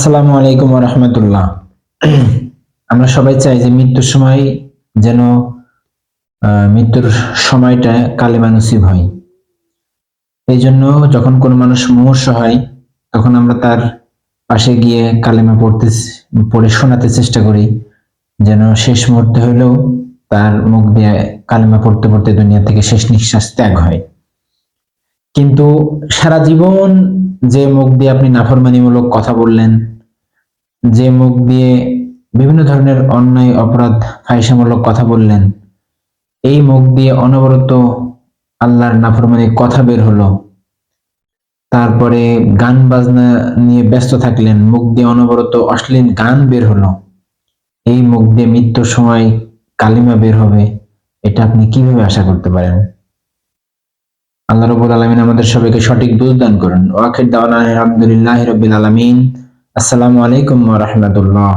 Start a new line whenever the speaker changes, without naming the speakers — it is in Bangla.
আসসালামু আলাইকুম ওয়া রাহমাতুল্লাহ। আমরা সবাই চাই যে মৃত্যুর সময় যেন মৃত্যুর সময়টা কালেমা নসিব হয়। এই জন্য যখন কোনো মানুষ মুমূর্ষু হয় তখন আমরা তার পাশে গিয়ে কালেমা পড়ে শোনাতে চেষ্টা করি যেন শেষ মুহূর্তে হলেও তার মুখ দিয়ে কালেমা পড়তে পড়তে দুনিয়া থেকে শেষ নিঃশ্বাস ত্যাগ হয়। কিন্তু সারা জীবন যে মুখ দিয়ে আপনি নাফরমানিমূলক কথা বললেন, যে মুখ দিয়ে বিভিন্ন ধরনের অন্যায় অপরাধ ফাহিশামূলক কথা বললেন, এই মুখ দিয়ে অনবরত আল্লাহর নাফরমানির কথা বের হলো। তারপরে গান বাজনা নিয়ে ব্যস্ত থাকলেন, মুখ দিয়ে অনবরত অশ্লীল গান বের হলো। এই মুখ দিয়ে মৃত্যুর সময় কালিমা বের হবে, এটা আপনি কিভাবে আশা করতে পারেন? আল্লাহ রাব্বুল আলামিন আমাদের সবাইকে সঠিক বুঝ দান করুন। ওয়া আখির দাওয়ানা আলহামদুলিল্লাহি রাব্বিল আলামিন। আসসালামু আলাইকুম ওয়া রাহমাতুল্লাহ।